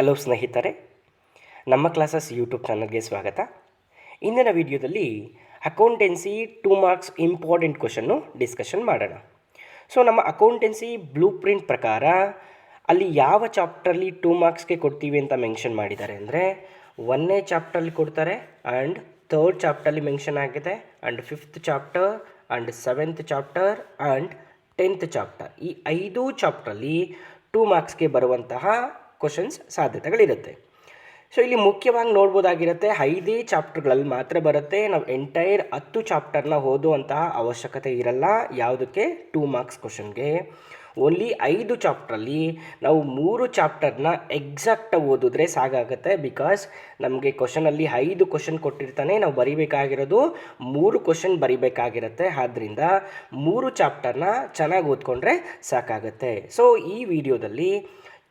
Hello ಸ್ನೇಹಿತರೆ, ನಮ್ಮ classes YouTube ಚಾನಲ್ಗೆ ಸ್ವಾಗತ. ಇಂದಿನ ವಿಡಿಯೋದಲ್ಲಿ accountancy 2 marks important question discussion ಮಾಡೋಣ. ಸೊ ನಮ್ಮ ಅಕೌಂಟೆನ್ಸಿ ಬ್ಲೂ ಪ್ರಿಂಟ್ ಪ್ರಕಾರ ಅಲ್ಲಿ ಯಾವ ಚಾಪ್ಟ್ರಲ್ಲಿ 2 ಮಾರ್ಕ್ಸ್ಗೆ ಕೊಡ್ತೀವಿ ಅಂತ ಮೆನ್ಷನ್ ಮಾಡಿದ್ದಾರೆ ಅಂದರೆ 1ನೇ ಚಾಪ್ಟ್ರಲ್ಲಿ ಕೊಡ್ತಾರೆ ಆ್ಯಂಡ್ 3rd ಚಾಪ್ಟರ್ಲಿ ಮೆನ್ಷನ್ ಆಗಿದೆ and 5th chapter and 7th chapter and 10th chapter. ಈ 5 ಚಾಪ್ಟ್ರಲ್ಲಿ 2 ಮಾರ್ಕ್ಸ್ಗೆ ಬರುವಂತಹ ಕ್ವಶನ್ಸ್ ಸಾಧ್ಯತೆಗಳಿರುತ್ತೆ. ಸೊ ಇಲ್ಲಿ ಮುಖ್ಯವಾಗಿ ನೋಡ್ಬೋದಾಗಿರುತ್ತೆ 5 ಚಾಪ್ಟರ್ಗಳಲ್ಲಿ ಮಾತ್ರ ಬರುತ್ತೆ. ನಾವು ಎಂಟೈರ್ 10 ಚಾಪ್ಟರ್ನ ಓದುವಂತಹ ಅವಶ್ಯಕತೆ ಇರಲ್ಲ. ಯಾವುದಕ್ಕೆ? 2 ಮಾರ್ಕ್ಸ್ ಕ್ವಶನ್ಗೆ. ಓನ್ಲಿ 5 ಚಾಪ್ಟ್ರಲ್ಲಿ ನಾವು 3 ಚಾಪ್ಟರ್ನ ಎಕ್ಸಾಕ್ಟಾಗಿ ಓದಿದ್ರೆ ಸಾಕಾಗುತ್ತೆ. ಬಿಕಾಸ್ ನಮಗೆ ಕ್ವಶನಲ್ಲಿ 5 ಕ್ವಶನ್ ಕೊಟ್ಟಿರ್ತಾನೆ, ನಾವು ಬರಿಬೇಕಾಗಿರೋದು 3 ಕ್ವಶನ್ ಬರಿಬೇಕಾಗಿರುತ್ತೆ. ಆದ್ದರಿಂದ 3 ಚಾಪ್ಟರ್ನ ಚೆನ್ನಾಗಿ ಓದ್ಕೊಂಡ್ರೆ ಸಾಕಾಗುತ್ತೆ. ಸೊ ಈ ವಿಡಿಯೋದಲ್ಲಿ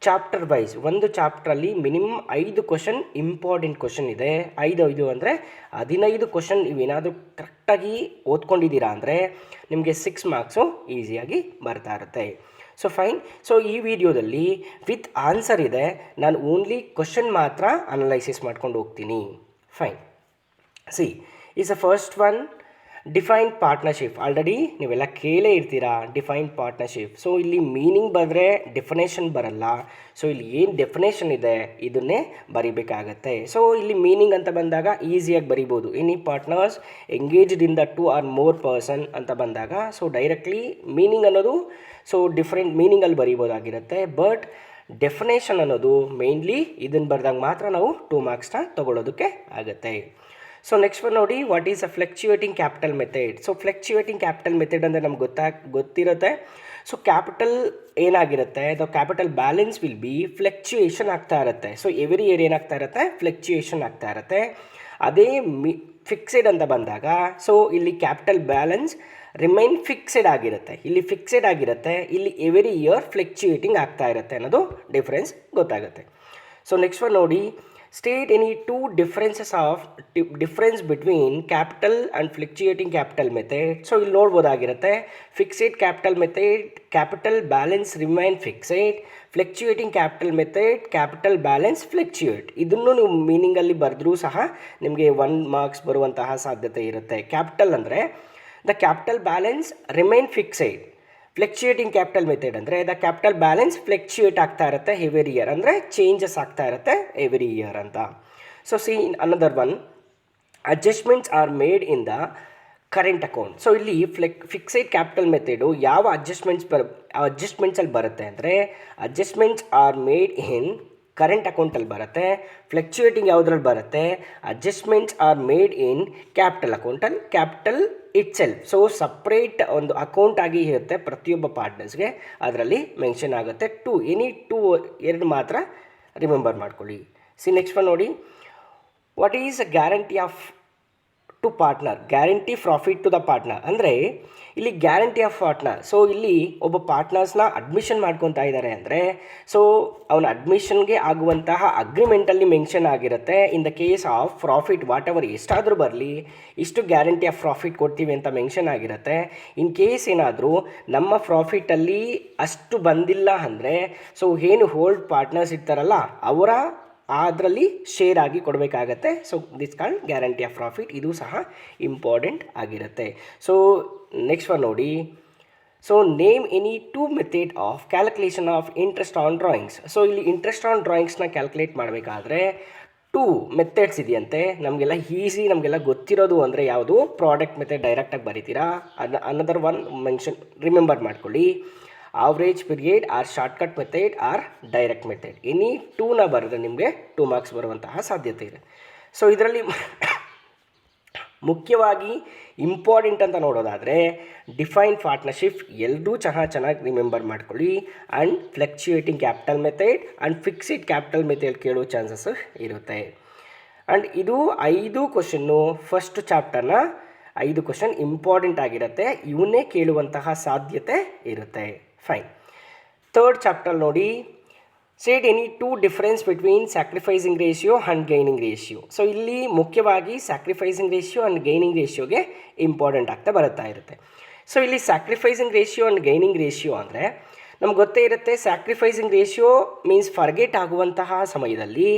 ಚಾಪ್ಟರ್ ವೈಸ್ ಒಂದು ಚಾಪ್ಟ್ರಲ್ಲಿ ಮಿನಿಮಮ್ 5 ಕ್ವಶನ್ ಇಂಪಾರ್ಟೆಂಟ್ ಕ್ವಶನ್ ಇದೆ. 5 ಅಂದರೆ 15 ಕ್ವಶನ್ ನೀವೇನಾದರೂ ಕರೆಕ್ಟಾಗಿ ಓದ್ಕೊಂಡಿದ್ದೀರಾ ಅಂದರೆ ನಿಮಗೆ 6 ಮಾರ್ಕ್ಸು ಈಸಿಯಾಗಿ ಬರ್ತಾ ಇರುತ್ತೆ. So fine. ಸೊ ಈ ವಿಡಿಯೋದಲ್ಲಿ ವಿತ್ ಆನ್ಸರ್ ಇದೆ, ನಾನು ಓನ್ಲಿ ಕ್ವಶನ್ ಮಾತ್ರ ಅನಲೈಸಿಸ್ ಮಾಡ್ಕೊಂಡು ಹೋಗ್ತೀನಿ. Fine. C is a first one, define partnership. Already ನೀವೆಲ್ಲ ಕೇಳೇ ಇರ್ತೀರಾ ಡಿಫೈನ್ ಪಾರ್ಟ್ನರ್ಶಿಪ್. ಸೊ ಇಲ್ಲಿ ಮೀನಿಂಗ್ ಬಂದರೆ ಡೆಫಿನೇಷನ್ ಬರಲ್ಲ. ಸೊ ಇಲ್ಲಿ ಏನು ಡೆಫಿನೇಷನ್ ಇದೆ ಇದನ್ನೇ ಬರಿಬೇಕಾಗತ್ತೆ. ಸೊ ಇಲ್ಲಿ ಮೀನಿಂಗ್ ಅಂತ ಬಂದಾಗ ಈಸಿಯಾಗಿ ಬರಿಬೋದು. Any partners engaged in the 2 or more person ಅಂತ ಬಂದಾಗ ಸೊ ಡೈರೆಕ್ಟ್ಲಿ ಮೀನಿಂಗ್ ಅನ್ನೋದು ಸೊ ಡಿಫ್ರೆಂಟ್ ಮೀನಿಂಗಲ್ಲಿ ಬರಿಬೋದಾಗಿರುತ್ತೆ. ಬಟ್ ಡೆಫಿನೇಷನ್ ಅನ್ನೋದು ಮೇನ್ಲಿ ಇದನ್ನು ಬರೆದಾಗ ಮಾತ್ರ ನಾವು 2 ಮಾರ್ಕ್ಸ್ನ ತೊಗೊಳ್ಳೋದಕ್ಕೆ ಆಗುತ್ತೆ. ಸೊ ನೆಕ್ಸ್ಟ್ ಒನ್ ನೋಡಿ, what is a fluctuating capital method. So fluctuating capital method ಅಂದರೆ ನಮ್ಗೆ ಗೊತ್ತಿರುತ್ತೆ. ಸೊ ಕ್ಯಾಪಿಟಲ್ ಏನಾಗಿರುತ್ತೆ, the capital balance will be fluctuation ಆಗ್ತಾ ಇರುತ್ತೆ. ಸೊ ಎವ್ರಿ ಇಯರ್ ಏನಾಗ್ತಾ ಇರುತ್ತೆ, ಫ್ಲಕ್ಚುಯೇಷನ್ ಆಗ್ತಾ ಇರುತ್ತೆ. ಅದೇ ಫಿಕ್ಸೆಡ್ ಅಂತ ಬಂದಾಗ ಸೊ ಇಲ್ಲಿ ಕ್ಯಾಪಿಟಲ್ ಬ್ಯಾಲೆನ್ಸ್ ರಿಮೈನ್ ಫಿಕ್ಸೆಡ್ ಆಗಿರುತ್ತೆ. ಇಲ್ಲಿ ಫಿಕ್ಸೆಡ್ ಆಗಿರುತ್ತೆ, ಇಲ್ಲಿ ಎವ್ರಿ ಇಯರ್ ಫ್ಲಕ್ಚುಯೇಟಿಂಗ್ ಆಗ್ತಾ ಇರುತ್ತೆ ಅನ್ನೋದು ಡಿಫ್ರೆನ್ಸ್ ಗೊತ್ತಾಗುತ್ತೆ. ಸೊ ನೆಕ್ಸ್ಟ್ ಒನ್ ನೋಡಿ, state any 2 difference between capital and fluctuating capital method. So ಇಲ್ಲಿ ನೋಡ್ಬೋದಾಗಿರುತ್ತೆ fixed capital method, capital balance remain fixed, fluctuating capital method, capital balance fluctuate. ಇದನ್ನು ನೀವು ಮೀನಿಂಗಲ್ಲಿ ಬರೆದ್ರೂ ಸಹ ನಿಮಗೆ 1 ಮಾರ್ಕ್ಸ್ ಬರುವಂತಹ ಸಾಧ್ಯತೆ ಇರುತ್ತೆ. ಕ್ಯಾಪಿಟಲ್ ಅಂದರೆ the capital balance remain fixed, fluctuating capital method ಅಂದರೆ ದ ಕ್ಯಾಪಿಟಲ್ ಬ್ಯಾಲೆನ್ಸ್ ಫ್ಲಕ್ಚುಯೇಟ್ ಆಗ್ತಾ ಇರುತ್ತೆ ಎವ್ರಿ ಇಯರ್, ಅಂದರೆ ಚೇಂಜಸ್ ಆಗ್ತಾ ಇರುತ್ತೆ ಎವ್ರಿ ಇಯರ್ ಅಂತ. So see another one, adjustments are made in the current account. So ಇಲ್ಲಿ ಫಿಕ್ಸೆಡ್ ಕ್ಯಾಪಿಟಲ್ ಮೆಥಡು ಯಾವ ಅಡ್ಜಸ್ಟ್ಮೆಂಟ್ಸಲ್ಲಿ ಬರುತ್ತೆ ಅಂದರೆ adjustments are made in current ಅಕೌಂಟಲ್ಲಿ ಬರುತ್ತೆ. ಫ್ಲಕ್ಚುಯೇಟಿಂಗ್ ಯಾವುದ್ರಲ್ಲಿ ಬರುತ್ತೆ, adjustments are made in capital ಅಕೌಂಟಲ್ಲಿ, capital itself. So separate ಒಂದು ಅಕೌಂಟ್ ಆಗಿ ಇರುತ್ತೆ ಪ್ರತಿಯೊಬ್ಬ ಪಾರ್ಟ್ನರ್ಸ್ಗೆ, ಅದರಲ್ಲಿ ಮೆನ್ಷನ್ ಆಗುತ್ತೆ. ಎನಿ ಟೂ ಎರಡು ಮಾತ್ರ ರಿಮೆಂಬರ್ ಮಾಡ್ಕೊಳ್ಳಿ. ಸಿ ನೆಕ್ಸ್ಟ್ ಒನ್ ನೋಡಿ, what is a guarantee of to partner, guarantee profit to the partner. ಅಂದರೆ ಇಲ್ಲಿ ಗ್ಯಾರಂಟಿ ಆಫ್ ಪಾರ್ಟ್ನರ್. ಸೊ ಇಲ್ಲಿ ಒಬ್ಬ ಪಾರ್ಟ್ನರ್ಸ್ನ ಅಡ್ಮಿಷನ್ ಮಾಡ್ಕೊತಾ ಇದ್ದಾರೆ ಅಂದರೆ ಸೊ ಅವನ ಅಡ್ಮಿಷನ್ಗೆ ಆಗುವಂತಹ ಅಗ್ರಿಮೆಂಟಲ್ಲಿ ಮೆನ್ಷನ್ ಆಗಿರುತ್ತೆ in the case of profit what ever ಎಷ್ಟಾದರೂ ಬರಲಿ ಇಷ್ಟು ಗ್ಯಾರಂಟಿ ಆಫ್ ಪ್ರಾಫಿಟ್ ಕೊಡ್ತೀವಿ ಅಂತ ಮೆನ್ಷನ್ ಆಗಿರುತ್ತೆ. ಇನ್ ಕೇಸ್ ಏನಾದರೂ ನಮ್ಮ ಪ್ರಾಫಿಟಲ್ಲಿ ಅಷ್ಟು ಬಂದಿಲ್ಲ ಅಂದರೆ ಸೊ ಏನು ಹೋಲ್ಡ್ ಪಾರ್ಟ್ನರ್ಸ್ ಇರ್ತಾರಲ್ಲ ಅವರ ಅದರಲ್ಲಿ ಶೇರ್ ಆಗಿ ಕೊಡಬೇಕಾಗತ್ತೆ. So this called guarantee of profit. ಇದು ಸಹ ಇಂಪಾರ್ಟೆಂಟ್ ಆಗಿರುತ್ತೆ. ಸೊ ನೆಕ್ಸ್ಟ್ ಒನ್ ನೋಡಿ, so name any 2 method of calculation of interest on drawings. So ಇಲ್ಲಿ ಇಂಟ್ರೆಸ್ಟ್ ಆನ್ ಡ್ರಾಯಿಂಗ್ಸ್ನ ಕ್ಯಾಲ್ಕುಲೇಟ್ ಮಾಡಬೇಕಾದ್ರೆ 2 ಮೆಥಡ್ಸ್ ಇದೆಯಂತೆ. ನಮಗೆಲ್ಲ ಈಸಿ, ನಮಗೆಲ್ಲ ಗೊತ್ತಿರೋದು ಅಂದರೆ ಯಾವುದು, ಪ್ರಾಡಕ್ಟ್ ಮೆಥಡ್ ಡೈರೆಕ್ಟಾಗಿ ಬರೀತೀರಾ. ಅನದರ್ ಒನ್ ರಿಮೆಂಬರ್ ಮಾಡ್ಕೊಳ್ಳಿ, average period or shortcut method or direct method. Any 2ನ ಬರೆದ್ರೆ ನಿಮಗೆ 2 ಮಾರ್ಕ್ಸ್ ಬರುವಂತಹ ಸಾಧ್ಯತೆ ಇದೆ. ಸೊ ಇದರಲ್ಲಿ ಮುಖ್ಯವಾಗಿ ಇಂಪಾರ್ಟೆಂಟ್ ಅಂತ ನೋಡೋದಾದರೆ ಡಿಫೈನ್ ಪಾರ್ಟ್ನರ್ಶಿಪ್ ಎಲ್ಲರೂ ಚೆನ್ನಾಗಿ ರಿಮೆಂಬರ್ ಮಾಡ್ಕೊಳ್ಳಿ. And fluctuating capital method and fixed capital method ಕೇಳೋ ಚಾನ್ಸಸ್ ಇರುತ್ತೆ. ಆ್ಯಂಡ್ ಇದು 5 ಕ್ವಶನ್ನು ಫಸ್ಟ್ ಚಾಪ್ಟರ್ನ 5 ಕ್ವಶನ್ ಇಂಪಾರ್ಟೆಂಟ್ ಆಗಿರುತ್ತೆ, ಇವನ್ನೇ ಕೇಳುವಂತಹ ಸಾಧ್ಯತೆ ಇರುತ್ತೆ. ಫೈನ್. 3rd ಚಾಪ್ಟರ್ ನೋಡಿ, state any 2 difference between sacrificing ratio and gaining ratio. So ಇಲ್ಲಿ ಮುಖ್ಯವಾಗಿ ಸ್ಯಾಕ್ರಿಫೈಸಿಂಗ್ ರೇಷಿಯೋ ಆ್ಯಂಡ್ ಗೈನಿಂಗ್ ರೇಷಿಯೋಗೆ ಇಂಪಾರ್ಟೆಂಟ್ ಆಗ್ತಾ ಬರ್ತಾ ಇರುತ್ತೆ. ಸೊ ಇಲ್ಲಿ sacrificing ratio and gaining ratio ಅಂದರೆ ನಮ್ಗೆ ಗೊತ್ತೇ ಇರುತ್ತೆ ಸ್ಯಾಕ್ರಿಫೈಸಿಂಗ್ ರೇಷಿಯೋ ಮೀನ್ಸ್ ಫರ್ಗೆಟ್ ಆಗುವಂತಹ ಸಮಯದಲ್ಲಿ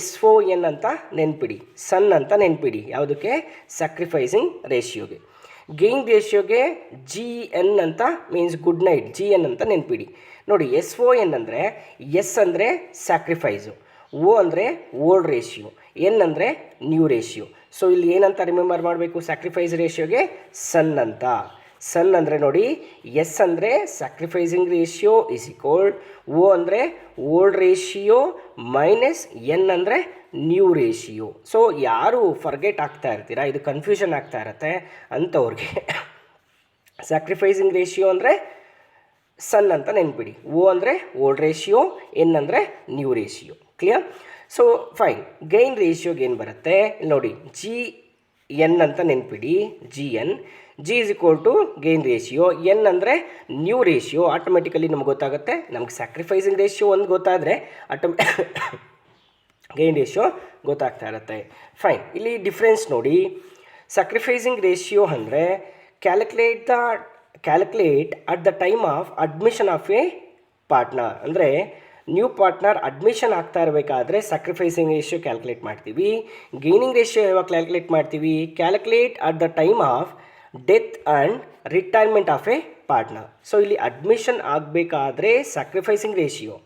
SON ಅಂತ ನೆನ್ಪಿಡಿ, ಸನ್ ಅಂತ ನೆನ್ಪಿಡಿ. ಯಾವುದಕ್ಕೆ? ಸ್ಯಾಕ್ರಿಫೈಸಿಂಗ್ ರೇಷಿಯೋಗೆ. ಗೇನ್ ರೇಷಿಯೋಗೆ GN ಅಂತ ಮೀನ್ಸ್ ಗುಡ್ ನೈಟ್, GN ಅಂತ ನೆನ್ಪಿಡಿ. ನೋಡಿ SON ಅಂದರೆ ಎಸ್ ಅಂದರೆ ಸ್ಯಾಕ್ರಿಫೈಸು, O ಅಂದರೆ ಓಲ್ಡ್ ರೇಷಿಯೋ, N ಅಂದರೆ ನ್ಯೂ ರೇಷಿಯೋ. ಸೊ ಇಲ್ಲಿ ಏನಂತ ರಿಮೆಂಬರ್ ಮಾಡಬೇಕು? ಸ್ಯಾಕ್ರಿಫೈಸ್ ರೇಷಿಯೋಗೆ ಸನ್ ಅಂತ. ಸನ್ ಅಂದರೆ ನೋಡಿ ಎಸ್ ಅಂದರೆ ಸ್ಯಾಕ್ರಿಫೈಸಿಂಗ್ ರೇಷಿಯೋ ಇಸ್ ಈಕ್ವಲ್ಡ್ O ಅಂದರೆ ಓಲ್ಡ್ ರೇಷಿಯೋ ಮೈನಸ್ N ಅಂದರೆ ನ್ಯೂ ರೇಷಿಯೋ. ಸೊ ಯಾರು ಫರ್ಗೆಟ್ ಆಗ್ತಾ ಇರ್ತೀರಾ, ಇದು ಕನ್ಫ್ಯೂಷನ್ ಆಗ್ತಾ ಇರತ್ತೆ ಅಂಥವ್ರಿಗೆ ಸ್ಯಾಕ್ರಿಫೈಸಿಂಗ್ ರೇಷಿಯೋ ಅಂದರೆ ಸನ್ ಅಂತ ನೆನ್ಪಿಡಿ. O ಅಂದರೆ ಓಲ್ಡ್ ರೇಷಿಯೋ, N ಅಂದರೆ new ratio. Clear? So fine. Gain ರೇಷಿಯೋಗೆ ಏನು ಬರುತ್ತೆ ನೋಡಿ, GN ಅಂತ ನೆನ್ಪಿಡಿ. GN G is equal to gain ratio, N ಅಂದರೆ ನ್ಯೂ ರೇಷಿಯೋ. ಆಟೋಮೆಟಿಕಲಿ ನಮ್ಗೆ ಗೊತ್ತಾಗುತ್ತೆ. ನಮ್ಗೆ ಸ್ಯಾಕ್ರಿಫೈಸಿಂಗ್ ರೇಷಿಯೋ ಒಂದು ಗೊತ್ತಾದರೆ ಗೈನ್ ರೇಷಿಯೋ ಗೊತ್ತಾಗ್ತಾ ಇರುತ್ತೆ. ಫೈನ್. ಇಲ್ಲಿ ಡಿಫ್ರೆನ್ಸ್ ನೋಡಿ. ಸ್ಯಾಕ್ರಿಫೈಸಿಂಗ್ ರೇಷಿಯೋ ಅಂದರೆ calculate at the time of admission of a partner. ಅಂದರೆ ನ್ಯೂ ಪಾರ್ಟ್ನರ್ ಅಡ್ಮಿಷನ್ ಆಗ್ತಾ ಇರಬೇಕಾದ್ರೆ ಸ್ಯಾಕ್ರಿಫೈಸಿಂಗ್ ರೇಷಿಯೋ ಕ್ಯಾಲ್ಕುಲೇಟ್ ಮಾಡ್ತೀವಿ. ಗೇನಿಂಗ್ ರೇಷಿಯೋ ಯಾವಾಗ ಕ್ಯಾಲ್ಕುಲೇಟ್ ಮಾಡ್ತೀವಿ? Calculate at the time of death and retirement of a partner. So ಇಲ್ಲಿ admission ಆಗಬೇಕಾದ್ರೆ sacrificing ratio,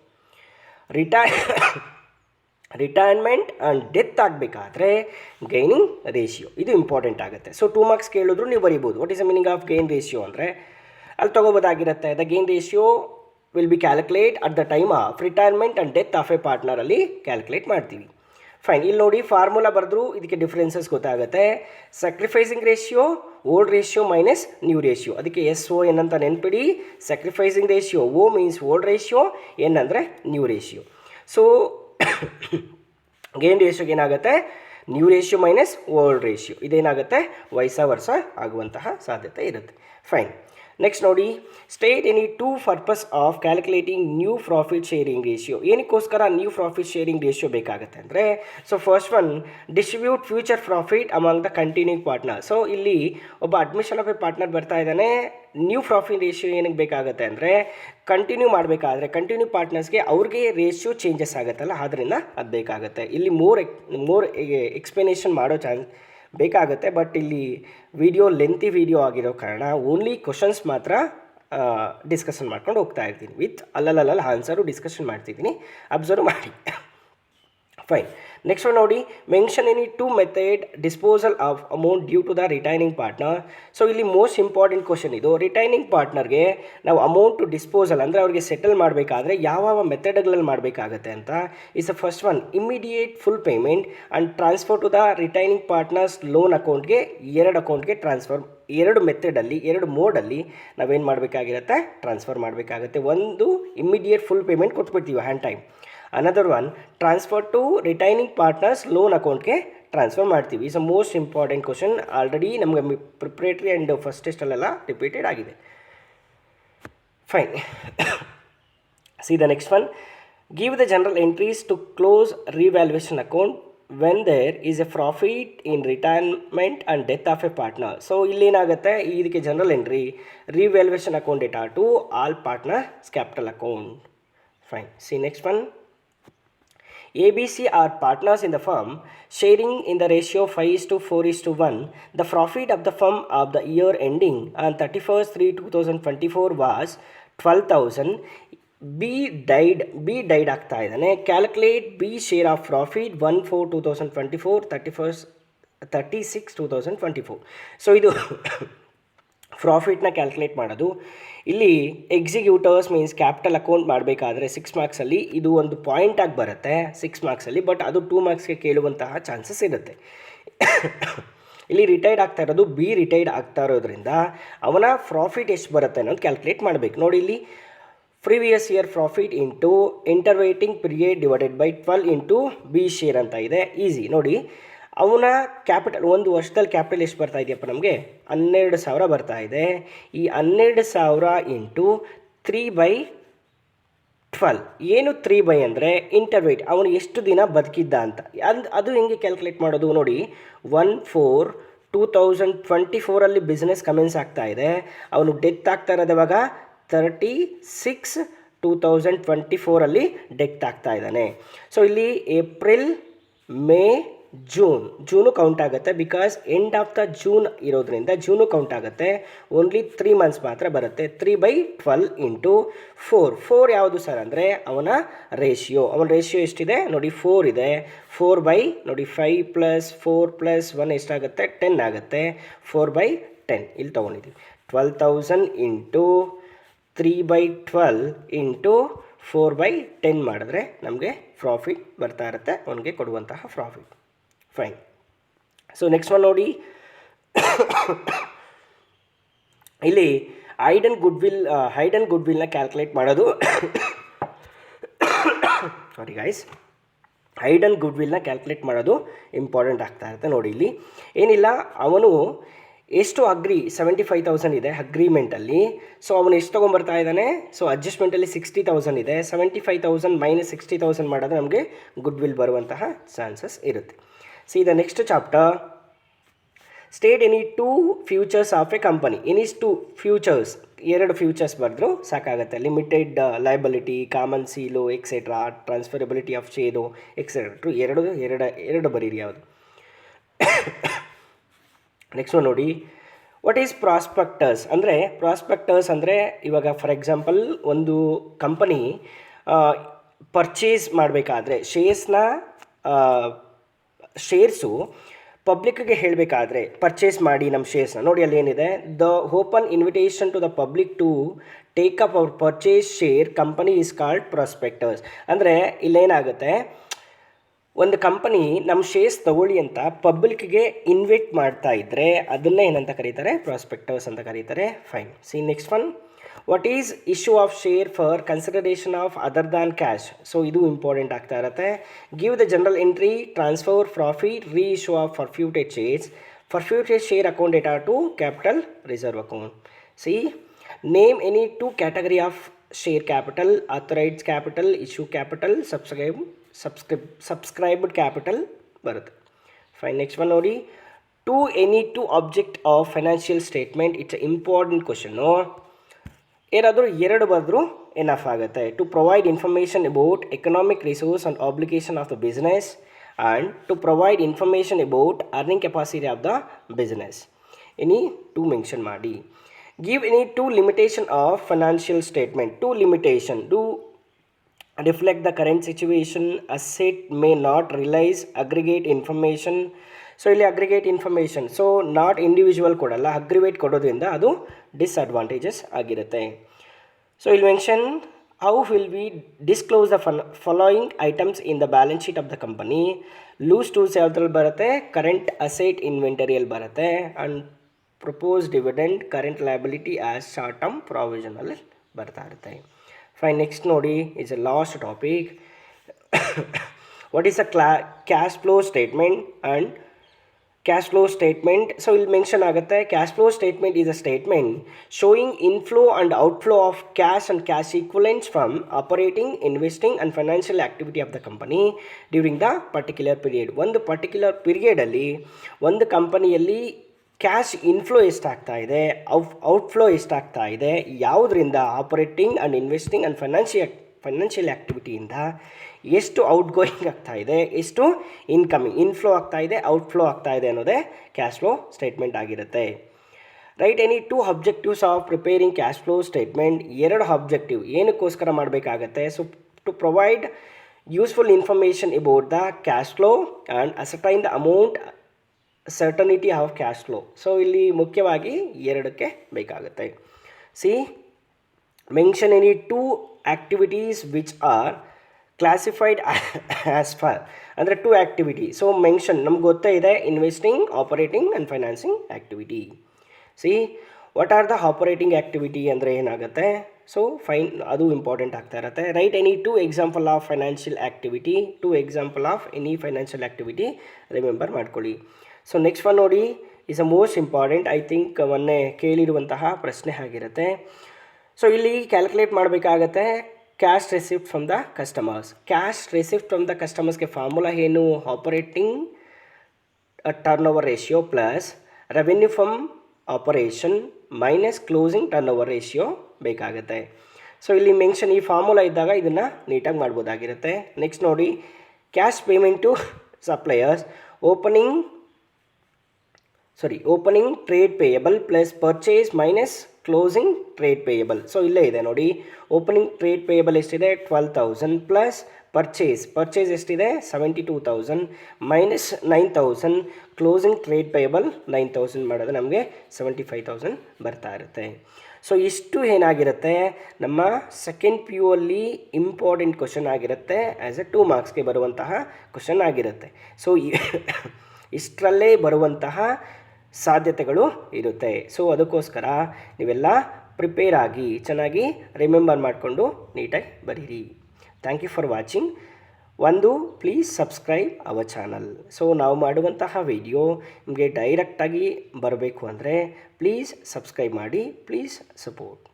retirement and death ಆಗಬೇಕಾದ್ರೆ gaining ratio. ಇದು ಇಂಪಾರ್ಟೆಂಟ್ ಆಗುತ್ತೆ. ಸೊ 2 ಮಾರ್ಕ್ಸ್ ಕೇಳಿದ್ರು ನೀವು ಬರೀಬೋದು. What is the meaning of gain ratio ಅಂದರೆ ಅಲ್ಲಿ ತೊಗೋಬೋದಾಗಿರುತ್ತೆ. The gain ratio will be calculate at the time of retirement and death of a ಪಾರ್ಟ್ನರಲ್ಲಿ ಕ್ಯಾಲ್ಕುಲೇಟ್ ಮಾಡ್ತೀವಿ. ಫೈನ್. ಇಲ್ಲಿ ನೋಡಿ ಫಾರ್ಮುಲಾ ಬರೆದ್ರು ಇದಕ್ಕೆ ಡಿಫ್ರೆನ್ಸಸ್ ಗೊತ್ತಾಗುತ್ತೆ. Sacrificing ratio old ratio minus new ratio, ಅದಕ್ಕೆ SON ಅಂತ ನೆನ್ಪಿಡಿ. Sacrificing ratio O means old ratio, N ಅಂದರೆ ನ್ಯೂ ರೇಷಿಯೋ. ಸೊ ಗೇನ್ ರೇಷಿಯೋಗೆ ಏನಾಗುತ್ತೆ? New ratio minus old ratio. ಇದೇನಾಗುತ್ತೆ? ವೈಸ ವರ್ಸ ಆಗುವಂತಹ ಸಾಧ್ಯತೆ ಇರುತ್ತೆ. ಫೈನ್. ನೆಕ್ಸ್ಟ್ ನೋಡಿ, state any two purpose of calculating new profit sharing ratio. ಏನಕ್ಕೋಸ್ಕರ ನ್ಯೂ ಪ್ರಾಫಿಟ್ ಶೇರಿಂಗ್ ರೇಷಿಯೋ ಬೇಕಾಗುತ್ತೆ ಅಂದರೆ, so first one distribute future profit among the continuing partner. So ಇಲ್ಲಿ ಒಬ್ಬ ಅಡ್ಮಿಷನ್ ಆಫ್ ಎ ಪಾರ್ಟ್ನರ್ ಬರ್ತಾ ಇದ್ದಾನೆ. New profit ratio ಏನಕ್ಕೆ ಬೇಕಾಗುತ್ತೆ ಅಂದರೆ, ಕಂಟಿನ್ಯೂ ಮಾಡಬೇಕಾದ್ರೆ ಕಂಟಿನ್ಯೂ ಪಾರ್ಟ್ನರ್ಸ್ಗೆ ಅವ್ರಿಗೆ ರೇಷಿಯೋ ಚೇಂಜಸ್ ಆಗುತ್ತಲ್ಲ, ಆದ್ದರಿಂದ ಅದು ಬೇಕಾಗುತ್ತೆ. ಇಲ್ಲಿ ಮೋರ್ ಎಕ್ಸ್ಪ್ಲನೇಷನ್ ಮಾಡೋ ಚಾನ್ಸ್ ಬೇಕಾಗುತ್ತೆ. ಬಟ್ ಇಲ್ಲಿ ವಿಡಿಯೋ ಲೆಂತಿ ವಿಡಿಯೋ ಆಗಿರೋ ಕಾರಣ ಓನ್ಲಿ ಕ್ವಶನ್ಸ್ ಮಾತ್ರ ಡಿಸ್ಕಷನ್ ಮಾಡ್ಕೊಂಡು ಹೋಗ್ತಾ ಇರ್ತೀನಿ. ವಿತ್ ಅಲ್ಲಲ್ಲ ಆನ್ಸರು ಡಿಸ್ಕಷನ್ ಮಾಡ್ತಿದ್ದೀನಿ, ಅಬ್ಸರ್ವ್ ಮಾಡಿ. ಫೈನ್. ನೆಕ್ಸ್ಟ್ ಒನ್ ನೋಡಿ, mention any two method disposal of amount due to the retaining partner. So ಇಲ್ಲಿ ಮೋಸ್ಟ್ ಇಂಪಾರ್ಟೆಂಟ್ ಕ್ವಶನ್ ಇದು. ರಿಟೈನಿಂಗ್ ಪಾರ್ಟ್ನರ್ಗೆ ನಾವು ಅಮೌಂಟ್ ಡಿಸ್ಪೋಸಲ್ ಅಂದರೆ ಅವ್ರಿಗೆ ಸೆಟಲ್ ಮಾಡಬೇಕಾದ್ರೆ ಯಾವ ಮಾಡಬೇಕಾಗುತ್ತೆ ಮಾಡಬೇಕಾಗತ್ತೆ ಅಂತ. Is the first one immediate full payment and transfer to the retaining partners loan ಅಕೌಂಟ್ಗೆ. 2 ಅಕೌಂಟ್ಗೆ ಟ್ರಾನ್ಸ್ಫರ್, 2 ಮೆಥಡಲ್ಲಿ 2 ಮೋಡಲ್ಲಿ ನಾವೇನು ಮಾಡಬೇಕಾಗಿರುತ್ತೆ? ಟ್ರಾನ್ಸ್ಫರ್ ಮಾಡಬೇಕಾಗತ್ತೆ. ಒಂದು ಇಮಿಡಿಯೇಟ್ ಫುಲ್ ಪೇಮೆಂಟ್ ಕೊಟ್ಬಿಡ್ತೀವಿ hand time. Another one transfer to retaining partners loan ಅಕೌಂಟ್ಗೆ ಟ್ರಾನ್ಸ್ಫರ್ ಮಾಡ್ತೀವಿ. Is a most important question. Already ನಮಗೆ preparatory and first ಟೆಸ್ಟಲ್ಲೆಲ್ಲ ರಿಪೀಟೆಡ್ ಆಗಿದೆ. Fine. See the next one, give the general entries to close revaluation account when there is a profit in retirement and death of a partner. So ಇಲ್ಲೇನಾಗುತ್ತೆ? ಇದಕ್ಕೆ general entry revaluation account ಡೇಟಾ to all partners capital account. Fine. See next one, ABC are partners in the firm, sharing in the ratio 5:4:1. The profit of the firm of the year ending on 31st/3/2024 was 12,000. B died ಆಗ್ತಾ ಇದ್ದಾನೆ. Calculate B share of profit 1/4/2024 36/2024. So ಇದು ಪ್ರಾಫಿಟ್ನ calculate ಮಾಡೋದು. ಇಲ್ಲಿ executors means capital account ಮಾಡಬೇಕಾದ್ರೆ 6 ಮಾರ್ಕ್ಸಲ್ಲಿ ಇದು ಒಂದು ಪಾಯಿಂಟಾಗಿ ಬರುತ್ತೆ 6 ಮಾರ್ಕ್ಸಲ್ಲಿ. But ಅದು 2 ಮಾರ್ಕ್ಸ್ಗೆ ಕೇಳುವಂತಹ ಚಾನ್ಸಸ್ ಇರುತ್ತೆ. ಇಲ್ಲಿ ರಿಟೈರ್ಡ್ ಆಗ್ತಾ ಇರೋದು B ರಿಟೈರ್ಡ್ ಆಗ್ತಾ ಇರೋದ್ರಿಂದ ಅವನ ಪ್ರಾಫಿಟ್ ಎಷ್ಟು ಬರುತ್ತೆ ಅನ್ನೋದು ಕ್ಯಾಲ್ಕುಲೇಟ್ ಮಾಡಬೇಕು. ನೋಡಿ ಇಲ್ಲಿ previous year profit into intervening period divided by 12 into B share ಅಂತ ಇದೆ. ಈಸಿ ನೋಡಿ. ಅವನ ಕ್ಯಾಪಿಟಲ್ ಒಂದು ವರ್ಷದಲ್ಲಿ ಕ್ಯಾಪಿಟಲ್ ಎಷ್ಟು ಬರ್ತಾ ಇದೆಯಪ್ಪ ನಮಗೆ? 12,000 ಬರ್ತಾ ಇದೆ. ಈ 12,000 ಇಂಟು 3/12. ಏನು 3 ಅಂದರೆ ಇಂಟರ್ವೇಟ್, ಅವನು ಎಷ್ಟು ದಿನ ಬದುಕಿದ್ದ ಅಂತ. ಅದು ಹೆಂಗೆ ಕ್ಯಾಲ್ಕುಲೇಟ್ ಮಾಡೋದು ನೋಡಿ. 1/4/2024 ಬಿಸ್ನೆಸ್ ಕಮೆನ್ಸ್ ಆಗ್ತಾ ಇದೆ. ಅವನು ಡೆತ್ ಆಗ್ತಾ ಇರೋದು ಇವಾಗ 30/6/2024 ಡೆತ್ ಆಗ್ತಾ ಇದ್ದಾನೆ. ಸೊ ಇಲ್ಲಿ ಏಪ್ರಿಲ್, ಮೇ, ಜೂನು ಕೌಂಟ್ ಆಗುತ್ತೆ, because end of the June ಇರೋದ್ರಿಂದ ಜೂನು ಕೌಂಟ್ ಆಗುತ್ತೆ. ಓನ್ಲಿ 3 ಮಂತ್ಸ್ ಮಾತ್ರ ಬರುತ್ತೆ. 3/12 ಇಂಟು 4 ಯಾವುದು ಸರ್ ಅಂದರೆ ಅವನ ರೇಷಿಯೋ ಎಷ್ಟಿದೆ ನೋಡಿ, 4 ಇದೆ. 4 ನೋಡಿ 5 + 4 + 1 ಎಷ್ಟಾಗುತ್ತೆ, 10 ಆಗುತ್ತೆ. 4/10 ಇಲ್ಲಿ ತೊಗೊಂಡಿದ್ದೀವಿ. 12,000 ಇಂಟು 3/12 ಇಂಟು 4/10 ಮಾಡಿದ್ರೆ ನಮಗೆ ಪ್ರಾಫಿಟ್ ಬರ್ತಾ ಇರುತ್ತೆ, ಅವನಿಗೆ ಕೊಡುವಂತಹ profit. Fine. So next one ನೋಡಿ, ಇಲ್ಲಿ ಹೈಡ್ ಆ್ಯಂಡ್ ಗುಡ್ವಿಲ್ನ ಕ್ಯಾಲ್ಕುಲೇಟ್ ಮಾಡೋದು ಸಾರಿ ಗೈಸ್, ಹೈಡ್ ಆ್ಯಂಡ್ ಗುಡ್ವಿಲ್ನ ಕ್ಯಾಲ್ಕುಲೇಟ್ ಮಾಡೋದು ಇಂಪಾರ್ಟೆಂಟ್ ಆಗ್ತಾ ಇರುತ್ತೆ. ನೋಡಿ ಇಲ್ಲಿ ಏನಿಲ್ಲ, ಅವನು ಎಷ್ಟು 75,000 ಇದೆ ಅಗ್ರಿಮೆಂಟಲ್ಲಿ. ಸೊ ಅವನು ಎಷ್ಟು ತೊಗೊಂಬರ್ತಾ ಇದ್ದಾನೆ, ಸೊ ಅಡ್ಜಸ್ಟ್ಮೆಂಟಲ್ಲಿ 60,000 ಇದೆ. 75,000 - 60,000 ಮಾಡಿದ್ರೆ ನಮಗೆ ಗುಡ್ವಿಲ್ ಬರುವಂತಹ ಚಾನ್ಸಸ್ ಇರುತ್ತೆ. See the next chapter, state any 2 features of a company. Any 2 features, 2 features ಬರೆದ್ರು ಸಾಕಾಗುತ್ತೆ. Limited liability, common seal etcetera, transferability of share etcetera. ಎರಡು ಬರೀರಿ ಯಾವುದು. ನೆಕ್ಸ್ಟ್ ಒನ್ ನೋಡಿ, ವಾಟ್ ಈಸ್ ಪ್ರಾಸ್ಪೆಕ್ಟಸ್ ಅಂದರೆ ಇವಾಗ ಫಾರ್ ಎಕ್ಸಾಂಪಲ್ ಒಂದು ಕಂಪನಿ ಪರ್ಚೇಸ್ ಮಾಡಬೇಕಾದ್ರೆ ಶೇರ್ಸು ಪಬ್ಲಿಕ್ಗೆ ಹೇಳಬೇಕಾದ್ರೆ, ಪರ್ಚೇಸ್ ಮಾಡಿ ನಮ್ಮ ಶೇರ್ಸ್ನ ನೋಡಿ, ಅಲ್ಲಿ ಏನಿದೆ, the open invitation to the public to take up our purchase share company is called prospectus. ಅಂದರೆ ಇಲ್ಲೇನಾಗುತ್ತೆ, ಒಂದು ಕಂಪನಿ ನಮ್ಮ ಶೇರ್ಸ್ ತಗೊಳ್ಳಿ ಅಂತ ಪಬ್ಲಿಕ್ಗೆ ಇನ್ವೈಟ್ ಮಾಡ್ತಾ ಇದ್ದರೆ ಅದನ್ನೇ ಏನಂತ ಕರೀತಾರೆ, ಪ್ರಾಸ್ಪೆಕ್ಟಸ್ ಅಂತ ಕರೀತಾರೆ. Fine. See next one, what is issue of share for consideration of other than cash. So ಇದು ಇಂಪಾರ್ಟೆಂಟ್ ಆಗ್ತಾ ಇರುತ್ತೆ. Give the general entry, transfer profit, re issue of forfeited shares, forfeited share account ಡೇಟಾ to capital reserve account. See name any 2 category of share capital, authorised capital, issue capital, subscribed capital ಬರುತ್ತೆ. Fine. Next one ನೋಡಿ, any two object of financial statement. It's important question. ಏನಾದರೂ 2 ಬರೆದ್ರು enough ಆಗುತ್ತೆ. To provide information about economic resource and obligation of the business, and to provide information about earning capacity of the business. Any 2 mention ಮಾಡಿ. Give any 2 limitation of financial statement. 2 limitation to reflect the current situation, asset may not realize aggregate information. So ಇಲ್ಲಿ aggregate information, so not individual ಕೊಡಲ್ಲ, aggregate ಕೊಡೋದ್ರಿಂದ ಅದು disadvantages ಆಗಿರುತ್ತೆ. So ಇಲ್ಲಿ mention, how will we disclose the following items in the balance sheet of the company. Loose tools ಯಾವುದ್ರಲ್ಲಿ ಬರುತ್ತೆ, current asset ಇನ್ವೆಂಟರಿಯಲ್ಲಿ ಬರುತ್ತೆ. And proposed dividend, current liability as short term ಪ್ರಾವಿಷನಲ್ಲಿ ಬರ್ತಾ ಇರುತ್ತೆ. ಫೈನ್. ನೆಕ್ಸ್ಟ್ ನೋಡಿ, is a last topic. What is a cash flow statement and cash flow statement. So ಇಲ್ಲಿ mention ಆಗುತ್ತೆ, cash flow statement is a statement showing inflow and outflow of cash and cash equivalents from operating, investing and financial activity of the company during the particular period. ಒಂದು particular ಪೀರಿಯಡಲ್ಲಿ ಒಂದು ಕಂಪನಿಯಲ್ಲಿ cash inflow ಎಷ್ಟಾಗ್ತಾ ಇದೆ, outflow ಎಷ್ಟಾಗ್ತಾ ಇದೆ, ಯಾವುದರಿಂದ, operating and investing and financial ಆ್ಯಕ್ಟಿವಿಟಿಯಿಂದ ಎಷ್ಟು out going ಆಗ್ತಾ ಇದೆ, ಎಷ್ಟು ಇನ್ಫ್ಲೋ ಆಗ್ತಾ ಇದೆ, ಔಟ್ಫ್ಲೋ ಆಗ್ತಾ ಇದೆ ಅನ್ನೋದೇ ಕ್ಯಾಶ್ ಫ್ಲೋ ಸ್ಟೇಟ್ಮೆಂಟ್ ಆಗಿರುತ್ತೆ. Write any 2 objectives of preparing cash flow statement. 2 objective ಏನಕ್ಕೋಸ್ಕರ ಮಾಡಬೇಕಾಗತ್ತೆ. So to provide useful information about the cash flow and ascertain the amount certainty of cash flow. So ಇಲ್ಲಿ ಮುಖ್ಯವಾಗಿ 2ಕ್ಕೆ ಬೇಕಾಗುತ್ತೆ. See mention any 2 activities which are classified as for, ಅಂದರೆ 2 activity. So mention ನಮ್ಗೆ ಗೊತ್ತೇ ಇದೆ, investing, operating and financing activity. See what are the operating activity ಅಂದರೆ ಏನಾಗುತ್ತೆ. ಸೊ ಫೈನ್, ಅದು ಇಂಪಾರ್ಟೆಂಟ್ ಆಗ್ತಾ ಇರುತ್ತೆ. Write any 2 example of financial activity. 2 example of any financial activity remember ಮಾಡ್ಕೊಳ್ಳಿ. ಸೊ ನೆಕ್ಸ್ಟ್ ಒನ್ ನೋಡಿ, is a most important, I think ಮೊನ್ನೆ ಕೇಳಿರುವಂತಹ ಪ್ರಶ್ನೆ ಆಗಿರುತ್ತೆ. ಸೊ ಇಲ್ಲಿ ಕ್ಯಾಲ್ಕುಲೇಟ್ ಮಾಡಬೇಕಾಗತ್ತೆ cash receipt from the customers. Cash receipt from the ಕಸ್ಟಮರ್ಸ್ಗೆ formula ಏನು, operating turnover ratio plus revenue from operation minus closing turnover ratio ಬೇಕಾಗುತ್ತೆ. So ಇಲ್ಲಿ ಮೆನ್ಷನ್ ಈ ಫಾರ್ಮುಲಾ ಇದ್ದಾಗ ಇದನ್ನು ನೀಟಾಗಿ ಮಾಡ್ಬೋದಾಗಿರುತ್ತೆ. ನೆಕ್ಸ್ಟ್ ನೋಡಿ, cash payment to suppliers, opening trade payable plus purchase minus closing trade payable. So ಇಲ್ಲೇ ಇದೆ ನೋಡಿ, ಓಪನಿಂಗ್ ಟ್ರೇಡ್ ಪೇಯಬಲ್ ಎಷ್ಟಿದೆ 12,000 ಪ್ಲಸ್ ಪರ್ಚೇಸ್ ಎಷ್ಟಿದೆ 72,000 ಮೈನಸ್ 9,000 ಕ್ಲೋಸಿಂಗ್ ಟ್ರೇಡ್ ಪೇಯಬಲ್ 9,000 ಮಾಡಿದ್ರೆ ನಮಗೆ 75,000 ಬರ್ತಾ ಇರುತ್ತೆ. ಸೊ ಇಷ್ಟು ಏನಾಗಿರುತ್ತೆ, ನಮ್ಮ ಸೆಕೆಂಡ್ ಪಿ ಯು ಅಲ್ಲಿ ಇಂಪಾರ್ಟೆಂಟ್ ಕ್ವಶನ್ ಆಗಿರುತ್ತೆ, ಆ್ಯಸ್ ಎ 2 ಮಾರ್ಕ್ಸ್ಗೆ ಬರುವಂತಹ ಕ್ವಶನ್ ಆಗಿರುತ್ತೆ. ಸೊ ಇಷ್ಟರಲ್ಲೇ ಬರುವಂತಹ ಸಾಧ್ಯತೆಗಳು ಇರುತ್ತೆ. ಸೊ ಅದಕ್ಕೋಸ್ಕರ ನೀವೆಲ್ಲ ಪ್ರಿಪೇರ್ ಆಗಿ ಚೆನ್ನಾಗಿ ರಿಮೆಂಬರ್ ಮಾಡಿಕೊಂಡು ನೀಟಾಗಿ ಬರೀರಿ. Thank you for watching. Please subscribe our channel. So ನಾವು ಮಾಡುವಂತಹ ವಿಡಿಯೋ ನಿಮಗೆ ಡೈರೆಕ್ಟಾಗಿ ಬರಬೇಕು ಅಂದರೆ ಪ್ಲೀಸ್ ಸಬ್ಸ್ಕ್ರೈಬ್ ಮಾಡಿ, ಪ್ಲೀಸ್ ಸಪೋರ್ಟ್.